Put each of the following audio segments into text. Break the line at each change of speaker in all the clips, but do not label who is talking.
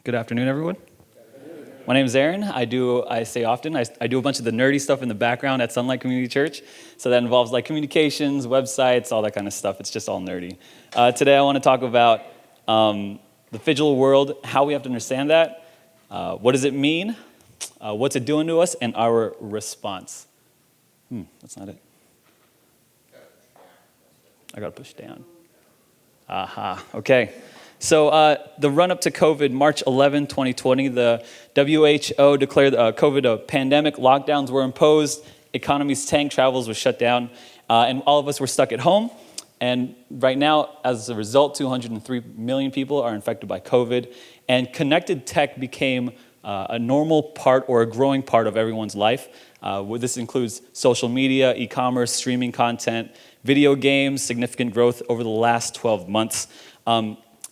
Good afternoon, everyone. My name is Aaron. I say often, I do a bunch of the nerdy stuff in the background at Sunlight Community Church. So that involves like communications, websites, all that kind of stuff. It's just all nerdy. Today I want to talk about the Phygital world, how we have to understand that, what does it mean, what's it doing to us, and our response. That's not it. I got to push down. Aha, okay. So the run-up to COVID, March 11, 2020, the WHO declared COVID a pandemic. Lockdowns were imposed, economies tanked, travels were shut down, and all of us were stuck at home. And right now, as a result, 203 million people are infected by COVID, and connected tech became a normal part or a growing part of everyone's life. This includes social media, e-commerce, streaming content, video games, significant growth over the last 12 months.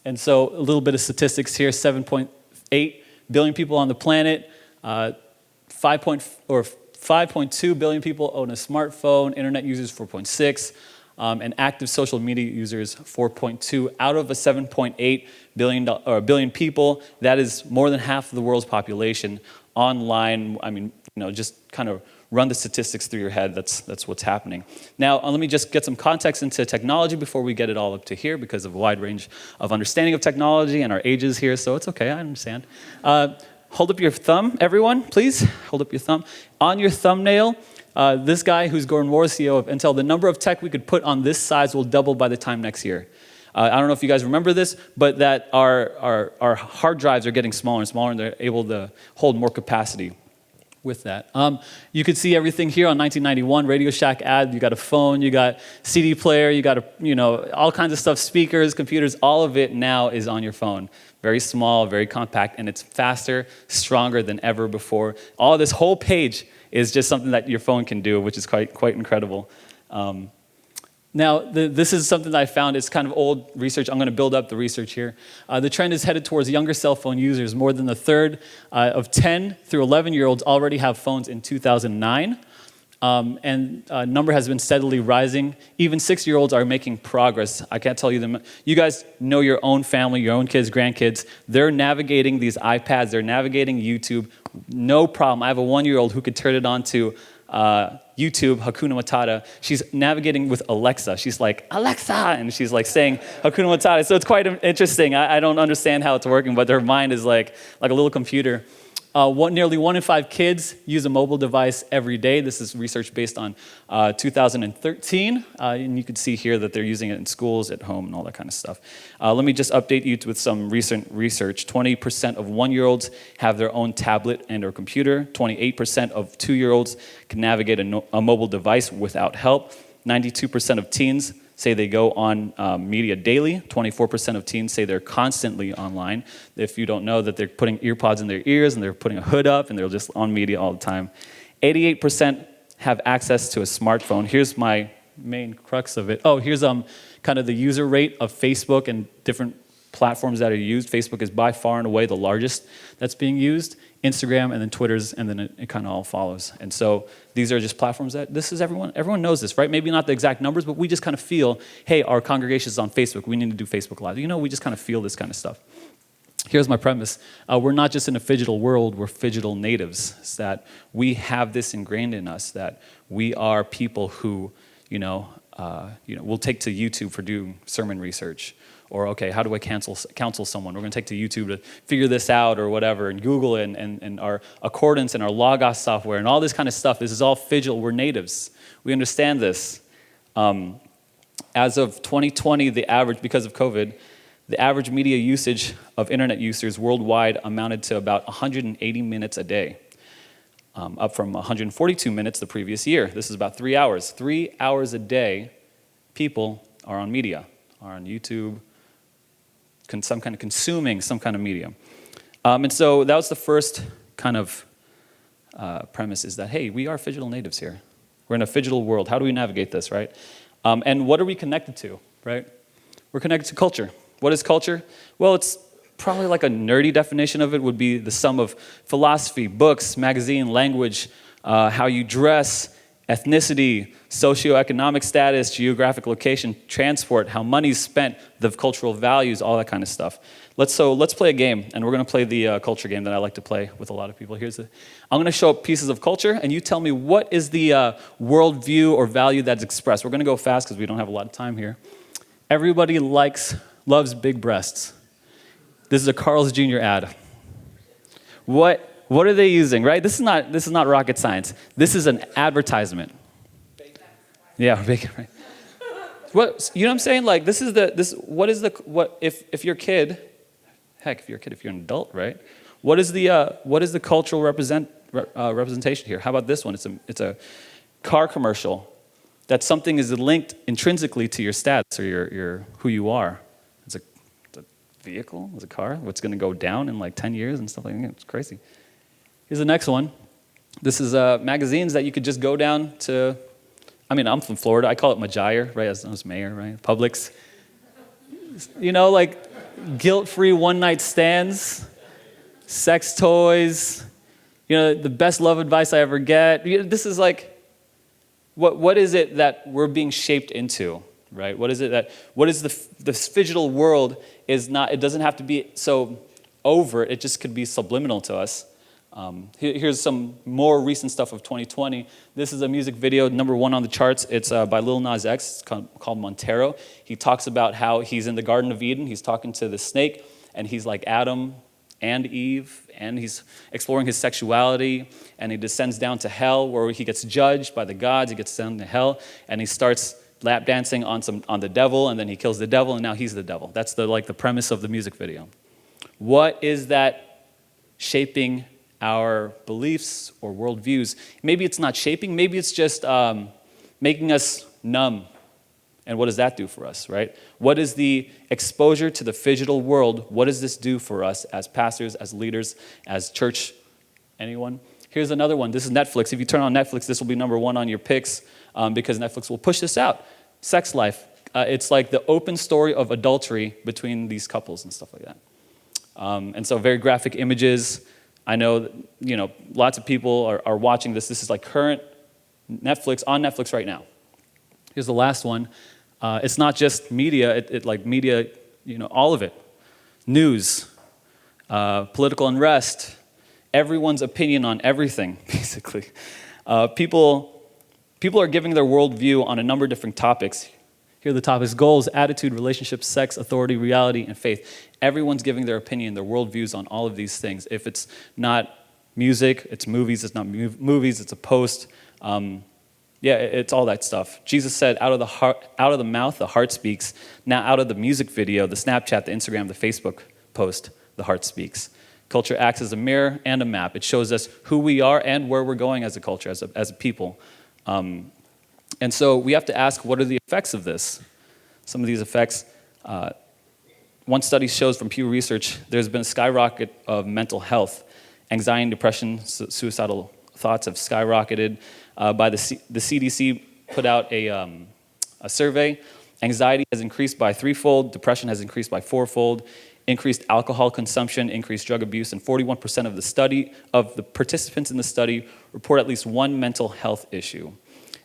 And so a little bit of statistics here, 7.8 billion people on the planet, 5.2 billion people own a smartphone, internet users 4.6, and active social media users 4.2 out of a 7.8 billion people. That is more than half of the world's population online. I mean, just kind of run the statistics through your head. That's what's happening. Now, let me just get some context into technology before we get it all up to here, because of a wide range of understanding of technology and our ages here, so it's okay, I understand. Hold up your thumb, everyone, please. Hold up your thumb. On your thumbnail, this guy who's Gordon Moore, CEO of Intel, the number of tech we could put on this size will double by the time next year. I don't know if you guys remember this, but that our hard drives are getting smaller and smaller, and they're able to hold more capacity with that. You could see everything here on 1991 Radio Shack ad. You got a phone, you got CD player, you got all kinds of stuff, speakers, computers, all of it now is on your phone. Very small, very compact, and it's faster, stronger than ever before. All this whole page is just something that your phone can do, which is quite incredible. Now, this is something that I found. It's kind of old research. I'm going to build up the research here. The trend is headed towards younger cell phone users. More than a third of 10 through 11-year-olds already have phones in 2009. And number has been steadily rising. Even 6-year-olds are making progress. I can't tell you them. You guys know your own family, your own kids, grandkids. They're navigating these iPads. They're navigating YouTube. No problem. I have a 1-year-old who could turn it on to YouTube, Hakuna Matata. She's navigating with Alexa. She's like, Alexa, and she's like saying Hakuna Matata. So it's quite interesting. I don't understand how it's working, but her mind is like a little computer. Nearly 1 in 5 kids use a mobile device every day. This is research based on 2013. And you can see here that they're using it in schools, at home, and all that kind of stuff. Let me just update you with some recent research. 20% of 1-year-olds have their own tablet and or computer. 28% of 2-year-olds can navigate a mobile device without help. 92% of teens say they go on media daily. 24% of teens say they're constantly online. If you don't know, that they're putting earpods in their ears and they're putting a hood up and they're just on media all the time. 88% have access to a smartphone. Here's my main crux of it. Oh, here's kind of the user rate of Facebook and different platforms that are used. Facebook is by far and away the largest that's being used. Instagram, and then Twitter's, and then it kind of all follows. And so these are just platforms that everyone knows this, right? Maybe not the exact numbers, but we just kind of feel, hey, our congregation is on Facebook. We need to do Facebook Live. We just kind of feel this kind of stuff. Here's my premise. We're not just in a phygital world, we're phygital natives. It's that we have this ingrained in us, that we are people who, we'll take to YouTube for doing sermon research. Or, okay, how do I counsel someone? We're going to take to YouTube to figure this out or whatever, and Google it, and our Accordance and our Logos software and all this kind of stuff. This is all Phygital. We're natives. We understand this. As of 2020, because of COVID, the average media usage of internet users worldwide amounted to about 180 minutes a day, up from 142 minutes the previous year. This is about 3 hours. 3 hours a day, people are on media, are on YouTube, consuming some kind of media. And so that was the first kind of premise, is that, hey, we are Phygital natives here. We're in a Phygital world. How do we navigate this, right? And what are we connected to, right? We're connected to culture. What is culture? Well, it's probably like a nerdy definition of it would be the sum of philosophy, books, magazine, language, how you dress, ethnicity, socioeconomic status, geographic location, transport, how money's spent, the cultural values, all that kind of stuff. Let's play a game, and we're going to play the culture game that I like to play with a lot of people. I'm going to show up pieces of culture, and you tell me what is the worldview or value that's expressed. We're going to go fast because we don't have a lot of time here. Everybody loves big breasts. This is a Carl's Jr. ad. What are they using, right? This is not rocket science. This is an advertisement. Yeah, bacon, right? What, you know what I'm saying? Like, if you're a kid, if you're an adult, right? What is the cultural representation here? How about this one? It's a car commercial that something is linked intrinsically to your stats or your who you are. It's a vehicle, it's a car, what's going to go down in like 10 years and stuff like that. It's crazy. Here's the next one. This is magazines that you could just go down to. I'm from Florida. I call it Mamuyac, right? As mayor, right? Publix. You know, like guilt-free one-night stands, sex toys. You know, the best love advice I ever get. This is like, what is it that we're being shaped into, right? What is the Phygital world is not. It doesn't have to be so overt. It just could be subliminal to us. Here's some more recent stuff of 2020. This is a music video, #1 on the charts. It's by Lil Nas X. It's called Montero. He talks about how he's in the Garden of Eden. He's talking to the snake, and he's like Adam and Eve, and he's exploring his sexuality, and he descends down to hell, where he gets judged by the gods. He gets down to hell, and he starts lap dancing on the devil, and then he kills the devil, and now he's the devil. That's the premise of the music video. What is that shaping our beliefs or worldviews? Maybe it's not shaping, maybe it's just making us numb. And what does that do for us, right? What is the exposure to the Phygital world? What does this do for us as pastors, as leaders, as church? Anyone? Here's another one. This is Netflix. If you turn on Netflix, this will be #1 on your picks because Netflix will push this out. Sex life. It's like the open story of adultery between these couples and stuff like that. And so very graphic images. I know, lots of people are watching this. This is like current Netflix, on Netflix right now. Here's the last one. It's not just media, media, all of it. News, political unrest, everyone's opinion on everything, basically. People are giving their worldview on a number of different topics. Here are the topics: goals, attitude, relationships, sex, authority, reality, and faith. Everyone's giving their opinion, their worldviews on all of these things. If it's not music, it's movies. It's not movies, it's a post. It's all that stuff. Jesus said, out of the mouth, the heart speaks. Now out of the music video, the Snapchat, the Instagram, the Facebook post, the heart speaks. Culture acts as a mirror and a map. It shows us who we are and where we're going as a culture, as a people. And so we have to ask, what are the effects of this? Some of these effects, one study shows from Pew Research, there's been a skyrocket of mental health. Anxiety, depression, suicidal thoughts have skyrocketed. By the CDC put out a survey. Anxiety has increased by 3-fold, depression has increased by 4-fold, increased alcohol consumption, increased drug abuse, and 41% of the participants in the study report at least one mental health issue.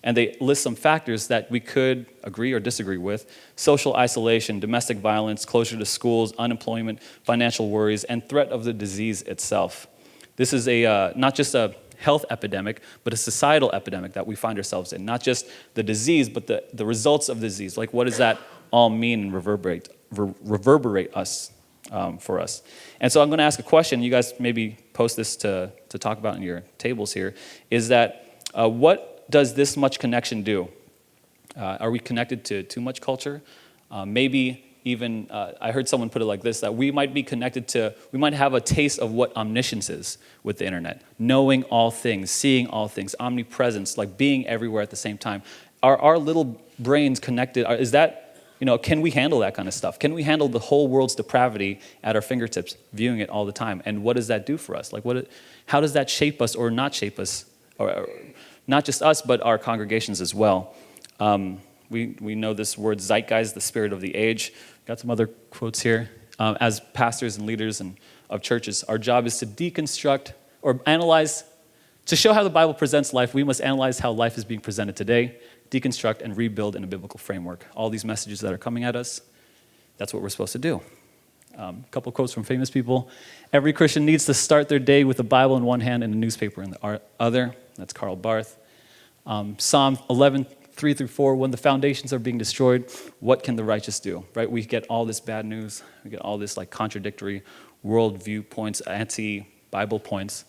And they list some factors that we could agree or disagree with: social isolation, domestic violence, closure to schools, unemployment, financial worries, and threat of the disease itself. This is not just a health epidemic, but a societal epidemic that we find ourselves in. Not just the disease, but the results of the disease. Like, what does that all mean and reverberate us for us? And so I'm going to ask a question. You guys maybe post this to talk about in your tables here. Is that what does this much connection do? Are we connected to too much culture? Maybe even, I heard someone put it like this, that we might be connected to, we might have a taste of what omniscience is with the internet. Knowing all things, seeing all things, omnipresence, like being everywhere at the same time. Are our little brains connected? Is that, can we handle that kind of stuff? Can we handle the whole world's depravity at our fingertips, viewing it all the time? And what does that do for us? Like, how does that shape us or not shape us? Or not just us, but our congregations as well. We know this word zeitgeist, the spirit of the age. Got some other quotes here. As pastors and leaders of churches, our job is to deconstruct or analyze To show how the Bible presents life, we must analyze how life is being presented today, deconstruct and rebuild in a biblical framework. All these messages that are coming at us, that's what we're supposed to do. A couple quotes from famous people. Every Christian needs to start their day with the Bible in one hand and a newspaper in the other. That's Karl Barth. Psalm 11, 3 through 4, when the foundations are being destroyed, what can the righteous do? Right? We get all this bad news. We get all this like contradictory worldview points, anti-Bible points.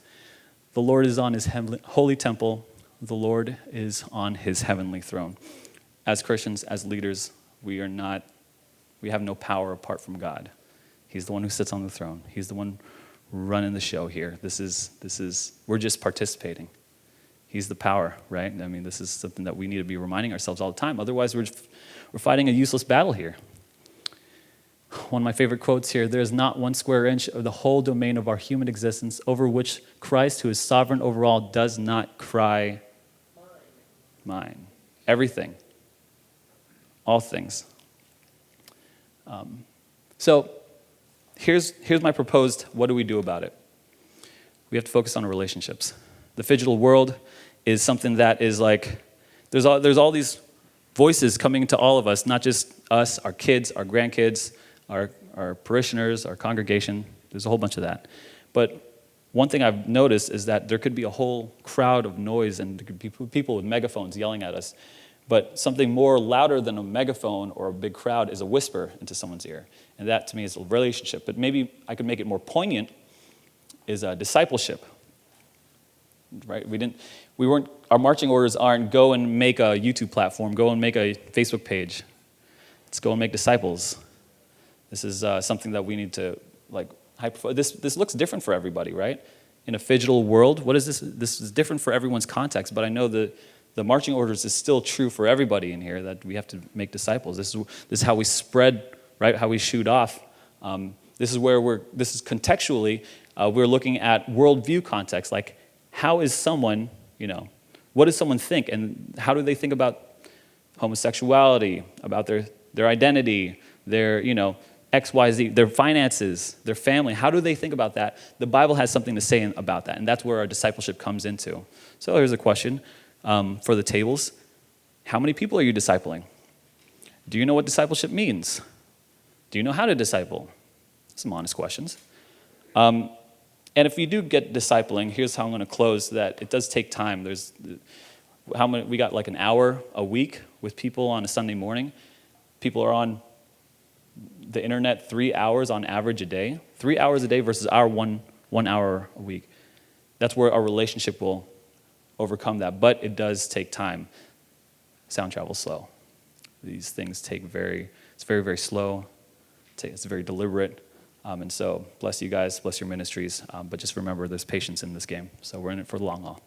The Lord is on his holy temple. The Lord is on his heavenly throne. As Christians, as leaders, we have no power apart from God. He's the one who sits on the throne. He's the one running the show here. We're just participating. He's the power, right? I mean, this is something that we need to be reminding ourselves all the time. Otherwise, we're fighting a useless battle here. One of my favorite quotes here, there is not 1 square inch of the whole domain of our human existence over which Christ, who is sovereign over all, does not cry, mine. Everything. All things. So here's my proposed, what do we do about it? We have to focus on our relationships. The Phygital world is something that is like, there's all these voices coming to all of us, not just us, our kids, our grandkids, our parishioners, our congregation. There's a whole bunch of that. But one thing I've noticed is that there could be a whole crowd of noise and there could be people with megaphones yelling at us. But something more louder than a megaphone or a big crowd is a whisper into someone's ear. And that, to me, is a relationship. But maybe I could make it more poignant, is discipleship. Right? Our marching orders aren't go and make a YouTube platform, go and make a Facebook page. Let's go and make disciples. This is something that we need to, this looks different for everybody, right? In a Phygital world, what is this? This is different for everyone's context, but I know the marching orders is still true for everybody in here, that we have to make disciples. This is how we spread, right? How we shoot off. This is contextually, we're looking at worldview context, like how is someone, what does someone think, and how do they think about homosexuality, about their identity, their, XYZ, their finances, their family. How do they think about that? The Bible has something to say about that, and that's where our discipleship comes into. So here's a question for the tables. How many people are you discipling? Do you know what discipleship means? Do you know how to disciple? Some honest questions. And if you do get discipling, here's how I'm going to close that it does take time. We got like an hour a week with people on a Sunday morning. People are on the internet 3 hours on average a day. 3 hours a day versus our one hour a week. That's where our relationship will overcome that. But it does take time. Sound travels slow. These things it's very, very slow. It's very deliberate. And so bless you guys, bless your ministries. But just remember there's patience in this game. So we're in it for the long haul.